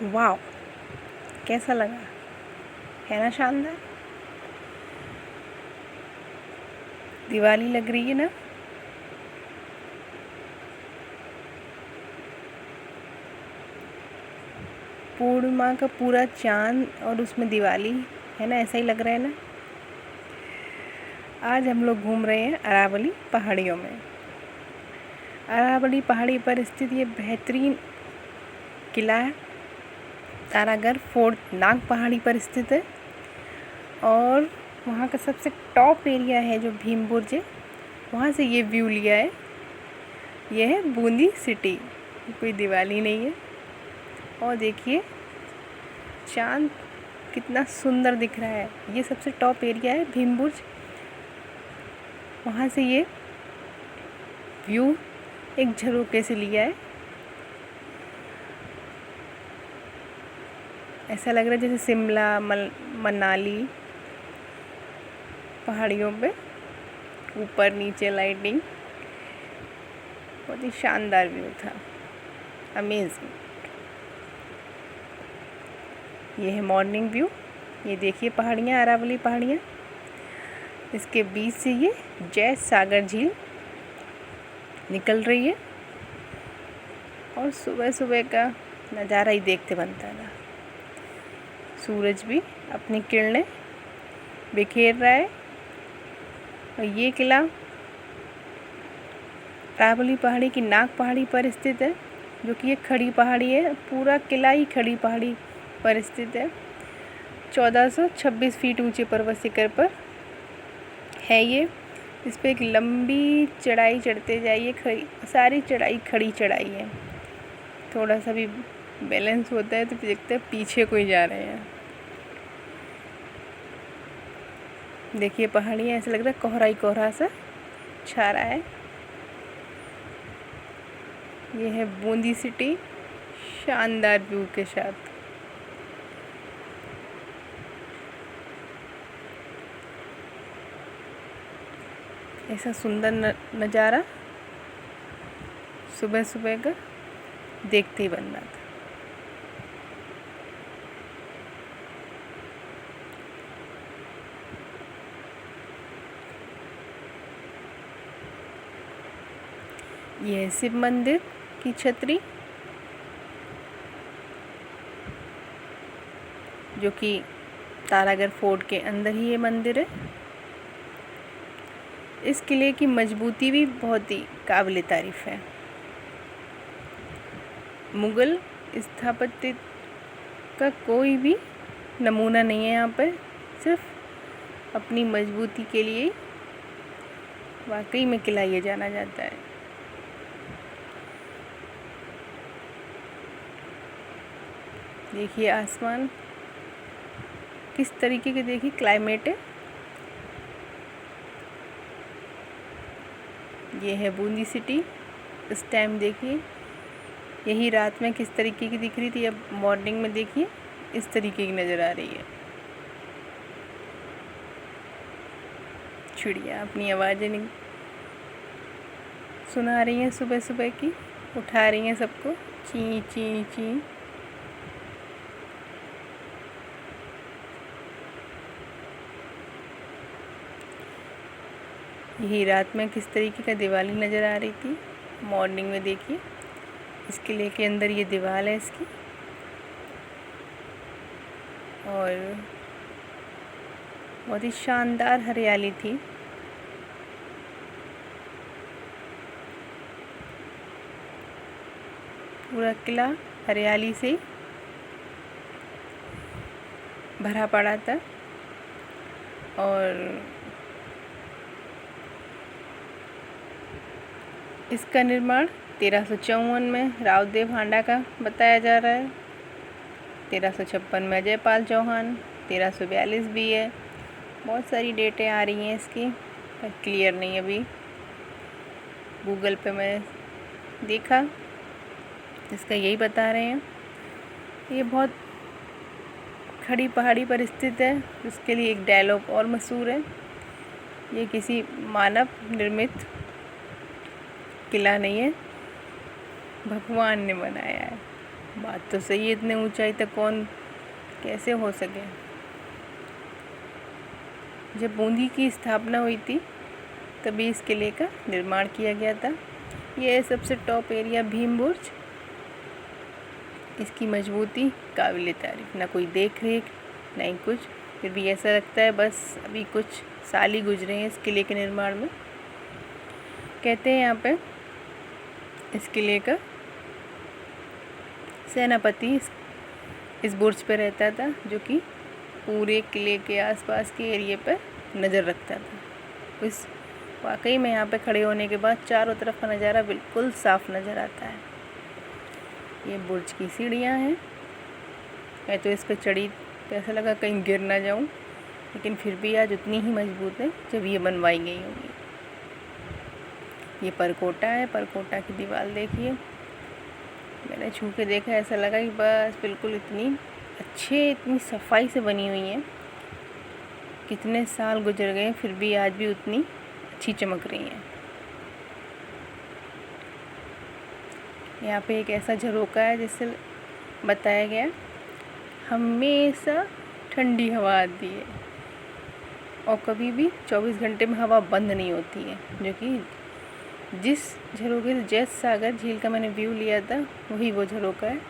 वाह, कैसा लगा? है ना शानदार? दिवाली लग रही है ना? पूर्णिमा का पूरा चांद और उसमें दिवाली, है ना? ऐसा ही लग रहा है ना? आज हम लोग घूम रहे हैं अरावली पहाड़ियों में। अरावली पहाड़ी पर स्थित ये बेहतरीन किला है। तारागढ़ फोर्ट नाग पहाड़ी पर स्थित है और वहाँ का सबसे टॉप एरिया है जो भीमबुर्ज है, वहाँ से ये व्यू लिया है। यह है बूंदी सिटी, कोई दिवाली नहीं है। और देखिए चांद कितना सुंदर दिख रहा है। ये सबसे टॉप एरिया है भीमबुर्ज, वहाँ से ये व्यू एक झरोके से लिया है। ऐसा लग रहा है जैसे शिमला मनाली पहाड़ियों पे ऊपर नीचे लाइटिंग। बहुत ही शानदार व्यू था, अमेजिंग। ये है मॉर्निंग व्यू। ये देखिए पहाड़ियाँ, अरावली पहाड़ियाँ, इसके बीच से ये जय सागर झील निकल रही है और सुबह सुबह का नज़ारा ही देखते बनता है ना। सूरज भी अपनी किरणें बिखेर रहा है और ये किला अरावली पहाड़ी की नाग पहाड़ी पर स्थित है, जो कि एक खड़ी पहाड़ी है। पूरा किला ही खड़ी पहाड़ी पर स्थित है। 1426 फीट ऊंचे पर्वत शिखर पर है ये। इस पर एक लंबी चढ़ाई चढ़ते जाइए, सारी चढ़ाई खड़ी चढ़ाई है। थोड़ा सा भी बैलेंस होता है तो देखते हैं पीछे कोई जा रहे हैं। देखिए पहाड़ियाँ, ऐसा लग रहा है कोहरा ही कोहरा सा छा रहा है। ये है बूंदी सिटी शानदार व्यू के साथ। ऐसा सुंदर नज़ारा सुबह सुबह का देखते ही बनना था। यह है शिव मंदिर की छतरी, जो कि तारागढ़ फोर्ट के अंदर ही ये मंदिर है। इस किले की मजबूती भी बहुत ही काबिल तारीफ़ है। मुग़ल स्थापत्य का कोई भी नमूना नहीं है यहाँ पर, सिर्फ अपनी मजबूती के लिए वाकई में किला ये जाना जाता है। देखिए आसमान किस तरीके के, देखिए क्लाइमेट है। ये है बूंदी सिटी। इस टाइम देखिए, यही रात में किस तरीके की दिख रही थी, अब मॉर्निंग में देखिए इस तरीके की नज़र आ रही है। चिड़िया अपनी आवाज़ें सुना रही हैं सुबह सुबह की, उठा रही हैं सबको, ची ची ची। यही रात में किस तरीके का दिवाली नज़र आ रही थी, मॉर्निंग में देखिए। इस किले के अंदर ये दीवार है इसकी, और बहुत ही शानदार हरियाली थी। पूरा किला हरियाली से भरा पड़ा था। और इसका निर्माण 1354 में रावदेव हांडा का बताया जा रहा है। 1356 में अजयपाल चौहान, 1342 भी है। बहुत सारी डेटें आ रही हैं इसकी, पर क्लियर नहीं अभी। गूगल पे मैं देखा, इसका यही बता रहे हैं। ये बहुत खड़ी पहाड़ी पर स्थित है, उसके लिए एक डायलॉग और मशहूर है। ये किसी मानव निर्मित किला नहीं है, भगवान ने बनाया है। बात तो सही है, इतने ऊंचाई तक कौन कैसे हो सके। जब बूंदी की स्थापना हुई थी तभी इस किले का निर्माण किया गया था। यह है सबसे टॉप एरिया भीम बुर्ज। इसकी मजबूती काबिल तारीफ, ना कोई देख रेख नहीं कुछ, फिर भी ऐसा लगता है बस अभी कुछ साल ही गुजरे हैं इस किले के निर्माण में। कहते हैं यहाँ पे इस किले का सेनापति इस बुर्ज पे रहता था, जो कि पूरे किले के आसपास के एरिए पर नज़र रखता था। इस वाकई में यहाँ पे खड़े होने के बाद चारों तरफ का नज़ारा बिल्कुल साफ नज़र आता है। ये बुर्ज की सीढ़ियाँ हैं। मैं तो इस पर चढ़ी तो ऐसा लगा कहीं गिर ना जाऊँ, लेकिन फिर भी आज उतनी ही मजबूत है जब ये बनवाई गई होगी। ये परकोटा है, परकोटा की दीवार देखिए, मैंने छू के देखा, ऐसा लगा कि बस बिल्कुल इतनी सफाई से बनी हुई है। कितने साल गुजर गए फिर भी आज भी उतनी अच्छी चमक रही हैं। यहाँ पे एक ऐसा झरोका है जिससे बताया गया हमेशा ठंडी हवा आती है और कभी भी 24 घंटे में हवा बंद नहीं होती है, जो कि जिस झरोके से जैत सागर झील का मैंने व्यू लिया था वही वो झरोका है।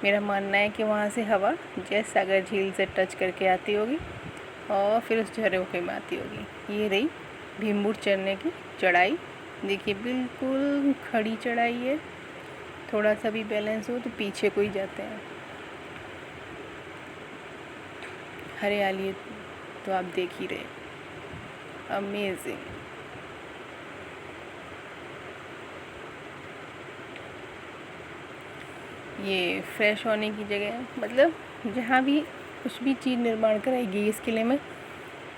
मेरा मानना है कि वहाँ से हवा जैत सागर झील से टच करके आती होगी और फिर उस झरोके में आती होगी। ये रही भीमबुर्ज चढ़ने की चढ़ाई। देखिए बिल्कुल खड़ी चढ़ाई है, थोड़ा सा भी बैलेंस हो तो पीछे को ही जाते हैं। हरियाली तो आप देख ही रहे, अमेजिंग। ये फ्रेश होने की जगह है, मतलब जहाँ भी कुछ भी चीज़ निर्माण कराई गई इस किले में,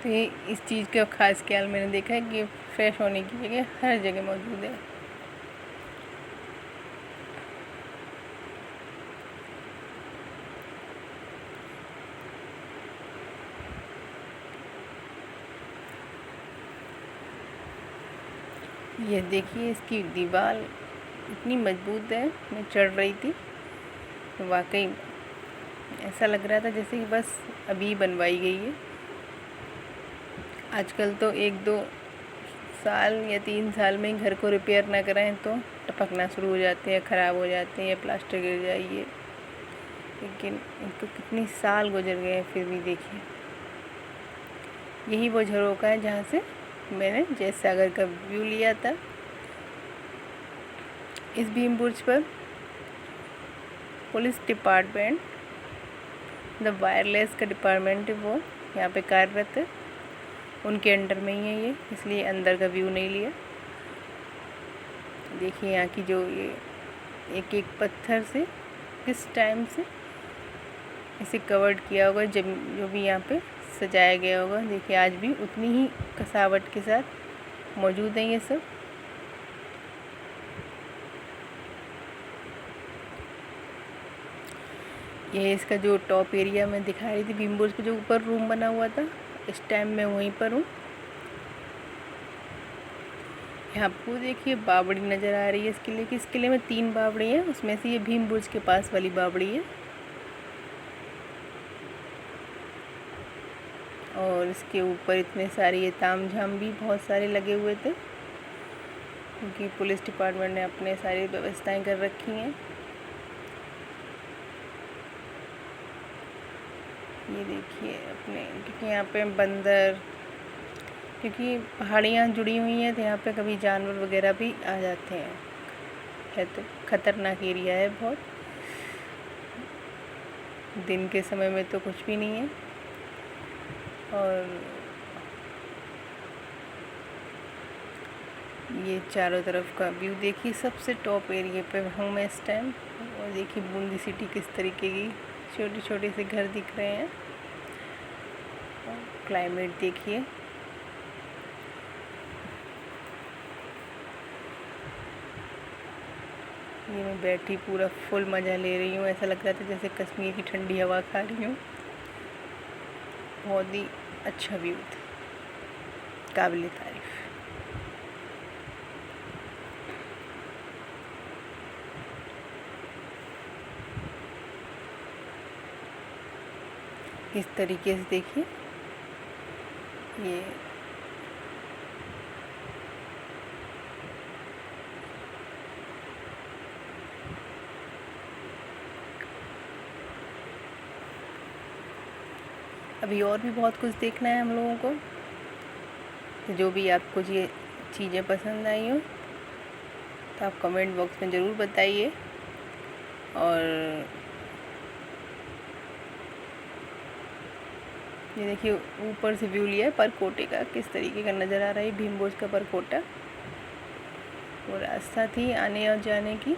तो ये इस चीज़ का खास ख्याल मैंने देखा है कि फ्रेश होने की जगह हर जगह मौजूद है। ये देखिए इसकी दीवार इतनी मजबूत है। मैं चढ़ रही थी तो वाकई ऐसा लग रहा था जैसे कि बस अभी बनवाई गई है। आजकल तो 1-2 साल या 3 साल में घर को रिपेयर ना कराएं तो टपकना शुरू हो जाते हैं, ख़राब हो जाते हैं या प्लास्टर गिर जाइए, लेकिन इनको कितनी साल गुजर गए हैं फिर भी देखिए। यही वो झरोका है जहाँ से मैंने जैत सागर का व्यू लिया था। इस भीम बुर्ज पर पुलिस डिपार्टमेंट, द वायरलेस का डिपार्टमेंट है वो यहाँ पे कार्यरत है, उनके अंडर में ही है ये, इसलिए अंदर का व्यू नहीं लिया। देखिए यहाँ की जो ये एक एक पत्थर से किस टाइम से इसे कवर्ड किया होगा, जब जो भी यहाँ पे सजाया गया होगा। देखिए आज भी उतनी ही कसावट के साथ मौजूद है ये सब। ये इसका जो टॉप एरिया में दिखा रही थी भीम बुर्ज पे जो ऊपर रूम बना हुआ था, इस टाइम मैं वहीं पर हूँ। यहाँ आपको देखिए बावड़ी नज़र आ रही है इस किले की। इस किले में 3 बावड़ी हैं, उसमें से ये भीम बुर्ज के पास वाली बावड़ी है। और इसके ऊपर इतने सारे ये ताम झाम भी बहुत सारे लगे हुए थे, क्योंकि पुलिस डिपार्टमेंट ने अपने सारी व्यवस्थाएं कर रखी हैं। ये देखिए अपने, क्योंकि यहाँ पे बंदर, क्योंकि पहाड़ियाँ जुड़ी हुई हैं तो यहाँ पे कभी जानवर वगैरह भी आ जाते हैं। है तो ख़तरनाक एरिया है बहुत। दिन के समय में तो कुछ भी नहीं है। और ये चारों तरफ का व्यू देखिए। सबसे टॉप एरिया पे हूँ मैं इस टाइम। और देखिए बूंदी सिटी किस तरीके की छोटे छोटे से घर दिख रहे हैं। और क्लाइमेट देखिए, ये मैं बैठी पूरा फुल मज़ा ले रही हूँ। ऐसा लग रहा था जैसे कश्मीर की ठंडी हवा खा रही हूँ। बहुत ही अच्छा व्यू था, काबिल तारीफ। इस तरीके से देखिए ये अभी और भी बहुत कुछ देखना है हम लोगों को। तो जो भी आपको ये चीज़ें पसंद आई हो तो आप कमेंट बॉक्स में ज़रूर बताइए। और ये देखिए ऊपर से व्यू लिया है परकोटे का, किस तरीके का नज़र आ रहा है भीमभोज का परकोटा। और रास्ता थी आने और जाने की।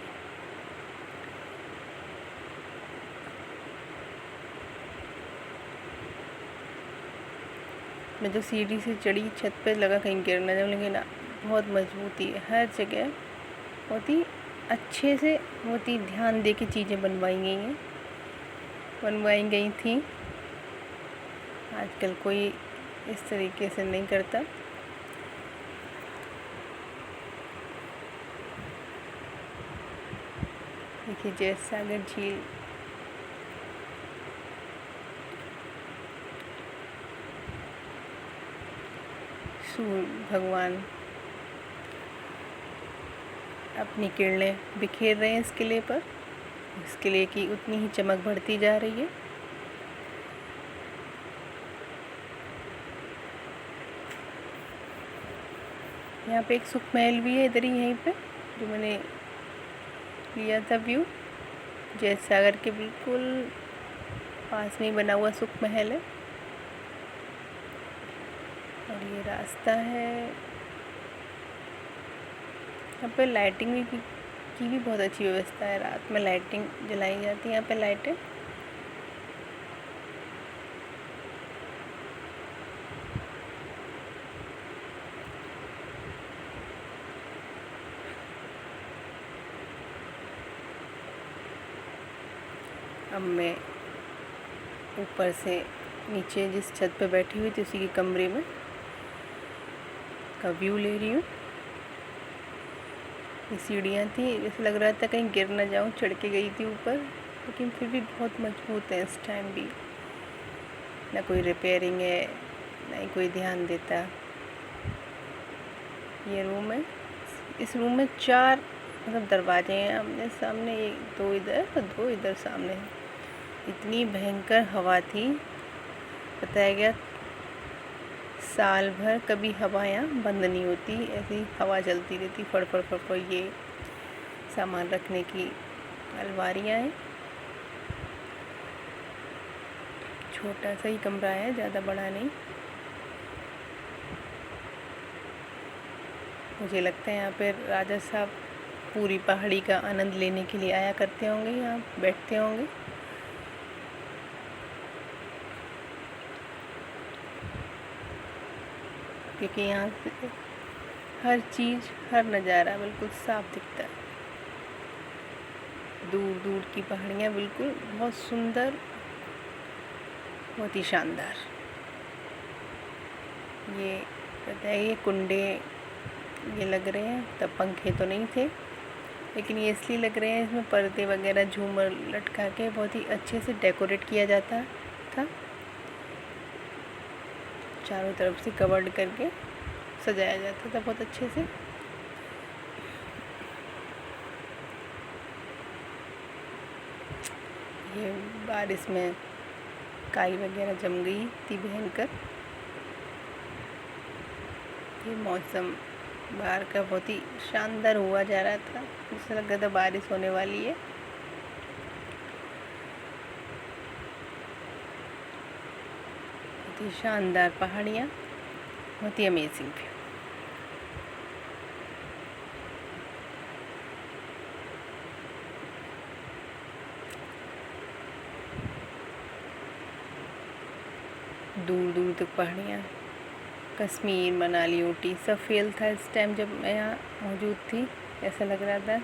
मैं जो सीढ़ी से चढ़ी छत पे लगा कहीं गिर न जाऊँ, लेकिन बहुत मजबूती है हर जगह, बहुत ही अच्छे से बहुत ही ध्यान दे के चीज़ें बनवाई गई थी। आजकल कोई इस तरीके से नहीं करता। देखिए जैतसागर झील, सूर्य भगवान अपनी किरणें बिखेर रहे हैं इस किले पर। इस किले की उतनी ही चमक बढ़ती जा रही है। यहाँ पे एक सुख महल भी है इधर ही यहीं पे, जो मैंने लिया था व्यू। जैतसागर के बिल्कुल पास में ही बना हुआ सुख महल है। और ये रास्ता है। यहाँ पे लाइटिंग की भी बहुत अच्छी व्यवस्था है। रात में लाइटिंग जलाई जाती है यहाँ पे लाइटें। अब मैं ऊपर से नीचे जिस छत पे बैठी हुई थी उसी के कमरे में का व्यू ले रही हूँ। ये सीढ़ियाँ थी, जैसे लग रहा था कहीं गिर ना जाऊँ, चढ़ के गई थी ऊपर, लेकिन फिर भी बहुत मजबूत है इस टाइम भी। ना कोई रिपेयरिंग है, ना ही कोई ध्यान देता। ये रूम है। इस रूम में 4 मतलब दरवाजे हैं आमने सामने, एक 2 इधर और 2 इधर सामने हैं। इतनी भयंकर हवा थी, बताया गया साल भर कभी हवा यहाँ बंद नहीं होती, ऐसी हवा चलती रहती फड़ फड़ फड़ फड़। ये सामान रखने की अलमारियाँ हैं। छोटा सा ही कमरा है, ज़्यादा बड़ा नहीं। मुझे लगता है यहाँ पे राजा साहब पूरी पहाड़ी का आनंद लेने के लिए आया करते होंगे, यहाँ बैठते होंगे। क्योंकि यहाँ से हर चीज़, हर नज़ारा बिल्कुल साफ दिखता है। दूर दूर की पहाड़ियाँ बिल्कुल बहुत सुंदर, बहुत ही शानदार। ये पता है ये कुंडे ये लग रहे हैं, तब पंखे तो नहीं थे, लेकिन ये इसलिए लग रहे हैं, इसमें पर्दे वगैरह झूमर लटका के बहुत ही अच्छे से डेकोरेट किया जाता था। चारों तरफ से कवर्ड करके सजाया जाता था बहुत अच्छे से। ये बारिश में काई वगैरह जम गई थी भयंकर। ये मौसम बाहर का बहुत ही शानदार हुआ जा रहा था, जैसे लग रहा था बारिश होने वाली है। बहुत ही शानदार पहाड़ियाँ, बहुत ही अमेजिंग व्यू। दूर दूर तक पहाड़ियाँ, कश्मीर, मनाली, ऊटी सब फेल था इस टाइम जब मैं यहाँ मौजूद थी। ऐसा लग रहा था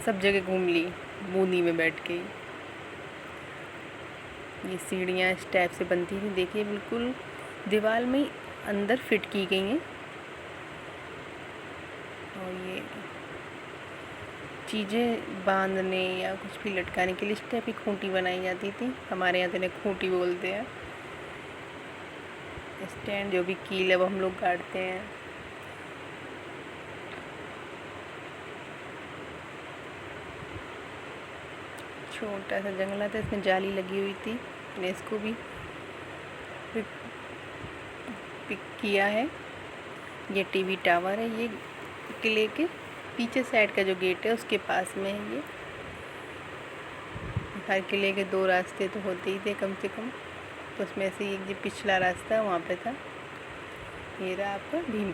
सब जगह घूम ली बूंदी में बैठ के। ये सीढ़ियाँ इस टाइप से बनती थी, देखिए बिल्कुल दीवार में अंदर फिट की गई हैं। और ये चीज़ें बांधने या कुछ भी लटकाने के लिए इस टाइप की खूंटी बनाई जाती थी। हमारे यहाँ तो इन्हें खूंटी बोलते हैं। स्टैंड, जो भी कील है वो हम लोग गाड़ते हैं। छोटा सा जंगला था, इसमें जाली लगी हुई थी, मैंने इसको भी पिक किया है। ये टीवी टावर है, ये किले के पीछे साइड का जो गेट है उसके पास में है। ये हर किले के 2 रास्ते तो होते ही थे कम से कम, तो उसमें से एक जो पिछला रास्ता वहाँ पे था। ये रहा आपका भीम